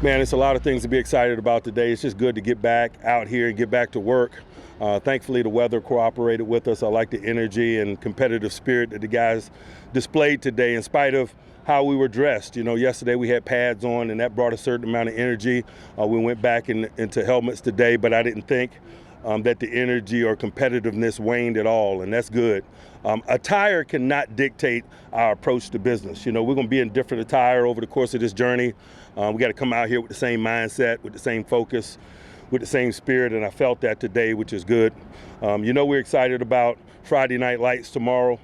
Man, it's a lot of things to be excited about today. It's just good to get back out here and get back to work. Thankfully, the weather cooperated with us. I like the energy and competitive spirit that the guys displayed today in spite of how we were dressed. You know, yesterday we had pads on, and that brought a certain amount of energy. We went back into helmets today, but I didn't think that the energy or competitiveness waned at all, and that's good. Attire cannot dictate our approach to business. You know, we're going to be in different attire over the course of this journey. We got to come out here with the same mindset, with the same focus, with the same spirit, and I felt that today, which is good. You know, we're excited about Friday Night Lights tomorrow,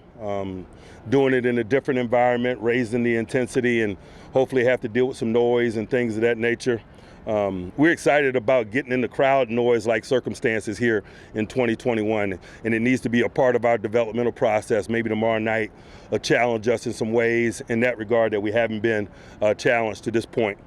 doing it in a different environment, raising the intensity, and hopefully have to deal with some noise and things of that nature. We're excited about getting in the crowd noise-like circumstances here in 2021, and it needs to be a part of our developmental process. Maybe tomorrow night challenge us in some ways in that regard that we haven't been challenged to this point.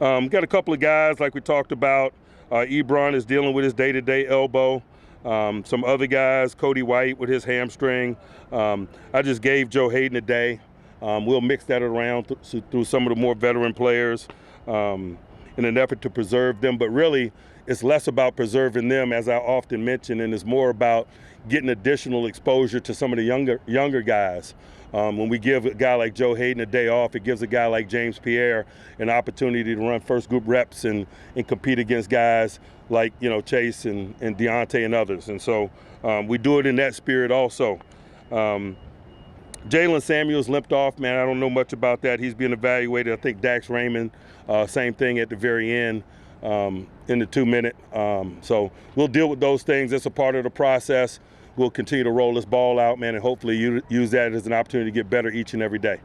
Got a couple of guys like we talked about. Ebron is dealing with his day-to-day elbow. Some other guys, Cody White with his hamstring. I just gave Joe Hayden a day. We'll mix that around through some of the more veteran players. In an effort to preserve them, but really it's less about preserving them, as I often mention, and it's more about getting additional exposure to some of the younger guys. When we give a guy like Joe Hayden a day off, it gives a guy like James Pierre an opportunity to run first group reps and compete against guys like, you know, Chase and Deontay and others. And so we do it in that spirit also. Jalen Samuels limped off, man. I don't know much about that. He's being evaluated. I think Dax Raymond, same thing at the very end in the 2-minute. So we'll deal with those things. It's a part of the process. We'll continue to roll this ball out, man, and hopefully use that as an opportunity to get better each and every day.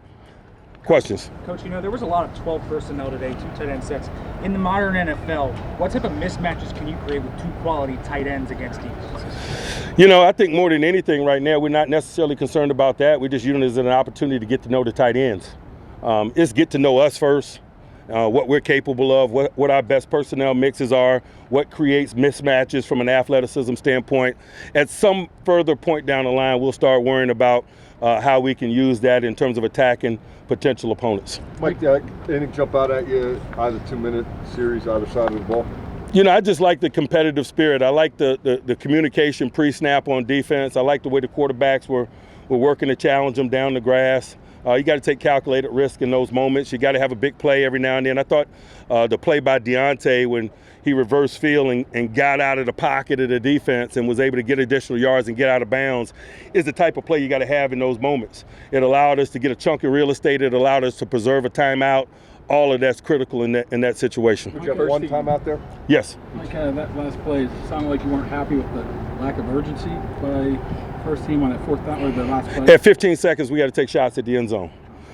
Questions? Coach, you know, there was a lot of 12 personnel today, 2 tight end sets. In the modern NFL, what type of mismatches can you create with 2 quality tight ends against defenses? You know, I think more than anything right now, we're not necessarily concerned about that. We're just using it as an opportunity to get to know the tight ends. It's get to know us first, what we're capable of, what our best personnel mixes are, what creates mismatches from an athleticism standpoint. At some further point down the line, we'll start worrying about how we can use that in terms of attacking potential opponents. Mike, anything jump out at you, either 2-minute series, either side of the ball? You know, I just like the competitive spirit. I like the communication pre-snap on defense. I like the way the quarterbacks were working to challenge them down the grass. You got to take calculated risk in those moments. You got to have a big play every now and then. I thought the play by Deontay when he reversed field and got out of the pocket of the defense and was able to get additional yards and get out of bounds is the type of play you got to have in those moments. It allowed us to get a chunk of real estate. It allowed us to preserve a timeout. All of that's critical in that situation. Would you have one timeout there? Yes. Mike, that last play, it sounded like you weren't happy with the lack of urgency by first team on that fourth down, or the last play. At 15 seconds, we got to take shots at the end zone.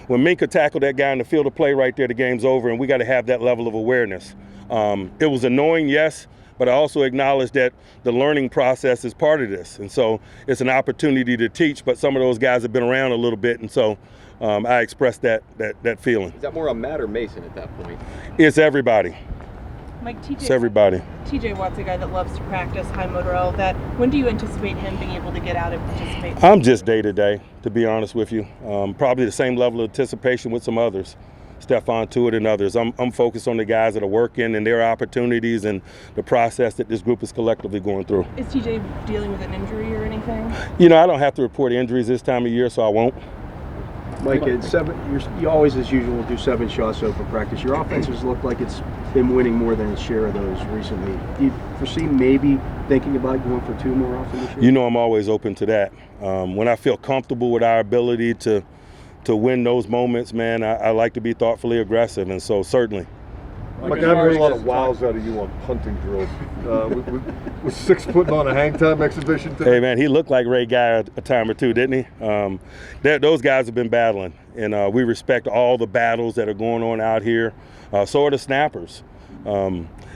When Minka tackled that guy in the field of play right there, the game's over, and we got to have that level of awareness. It was annoying, yes, but I also acknowledge that the learning process is part of this. And so it's an opportunity to teach, but some of those guys have been around a little bit, and so I expressed that feeling. Is that more on Matt or Mason at that point? It's everybody. Mike, it's everybody. TJ Watt's a guy that loves to practice high motor, all of that. When do you anticipate him being able to get out and participate? I'm just day-to-day, to be honest with you. Probably the same level of anticipation with some others. Stephon Tuitt and others. I'm focused on the guys that are working and their opportunities and the process that this group is collectively going through. Is TJ dealing with an injury or anything? You know, I don't have to report injuries this time of year, so I won't. Mike, you always, as usual, do 7 shots open practice. Your offense has looked like it's been winning more than its share of those recently. Do you foresee maybe thinking about going for 2 more often this year? You know, I'm always open to that. When I feel comfortable with our ability to win those moments, man, I like to be thoughtfully aggressive, and so certainly. Mike, I heard a lot of wows out of you on punting drills. Was 6 putting on a hang time exhibition today? Hey, man, he looked like Ray Guy a time or two, didn't he? Those guys have been battling, and we respect all the battles that are going on out here. So are the snappers.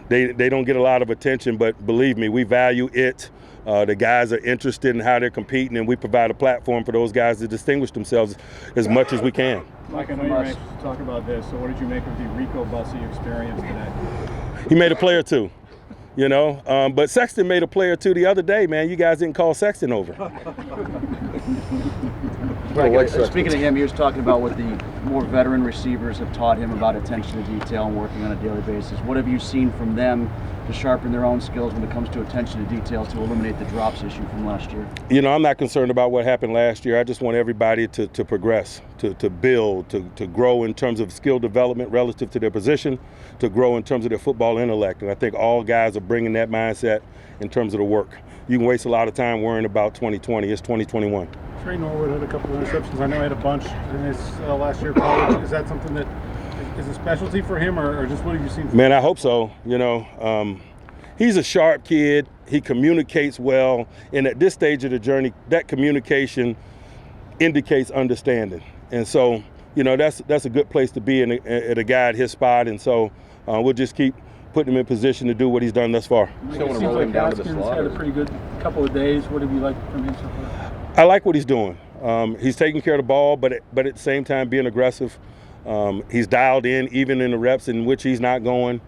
They don't get a lot of attention, but believe me, we value it. The guys are interested in how they're competing, and we provide a platform for those guys to distinguish themselves as much as we can. Mike, I know you're anxious to talk about this, so what did you make of the Rico Bussey experience today? He made a play or two, you know. But Sexton made a play or two the other day, man. You guys didn't call Sexton over. Speaking of him, he was talking about what the more veteran receivers have taught him about attention to detail and working on a daily basis. What have you seen from them to sharpen their own skills when it comes to attention to detail to eliminate the drops issue from last year? You know, I'm not concerned about what happened last year. I just want everybody to progress, to build, to grow in terms of skill development relative to their position, to grow in terms of their football intellect. And I think all guys are bringing that mindset in terms of the work. You can waste a lot of time worrying about 2020. It's 2021. Trey Norwood had a couple of interceptions. I know he had a bunch in his last year of college. Is that something that is a specialty for him, or just what have you seen from him? Man, I hope so. You know, he's a sharp kid. He communicates well. And at this stage of the journey, that communication indicates understanding. And so, you know, that's a good place to be at a guy at his spot. And so we'll just keep putting him in position to do what he's done thus far. You don't want to roll him down to the Haskins slot. had a pretty good couple of days. What have you liked from him so far? I like what he's doing. He's taking care of the ball, but at the same time being aggressive. He's dialed in, even in the reps in which he's not going.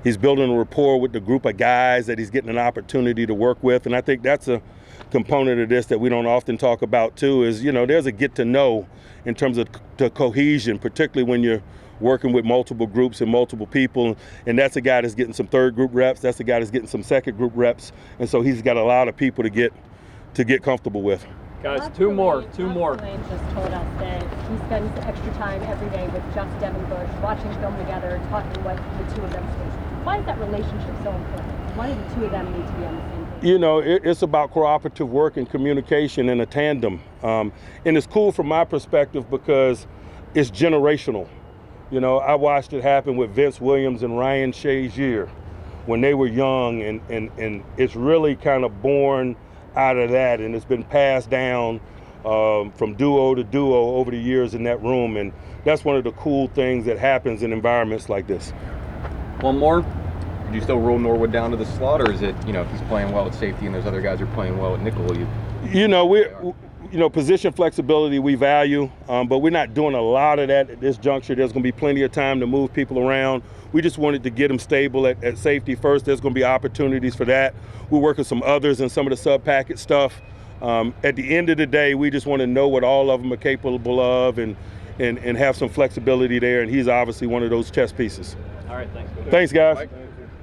He's building a rapport with the group of guys that he's getting an opportunity to work with. And I think that's a component of this that we don't often talk about too, is, you know, there's a get to know in terms of the cohesion, particularly when you're working with multiple groups and multiple people. And that's a guy that's getting some third group reps. That's a guy that's getting some second group reps. And so he's got a lot of people to get comfortable with. Guys, two more. Just told us that he spends extra time every day with just Devin Bush, watching film together, talking what the two of them do. Why is that relationship so important? Why do the two of them need to be on the same page? You know, it's about cooperative work and communication and a tandem. And it's cool from my perspective because it's generational. You know, I watched it happen with Vince Williams and Ryan Shazier when they were young, and it's really kind of born out of that, and it's been passed down from duo to duo over the years in that room, and that's one of the cool things that happens in environments like this. One more. Do you still roll Norwood down to the slot, or is it, you know, if he's playing well at safety and those other guys are playing well at nickel, you know, position flexibility we value, but we're not doing a lot of that at this juncture. There's going to be plenty of time to move people around. We just wanted to get them stable at safety first. There's going to be opportunities for that. We're working some others and some of the sub-package stuff. At the end of the day, we just want to know what all of them are capable of and have some flexibility there, and he's obviously one of those chess pieces. All right, thanks. Thanks, guys.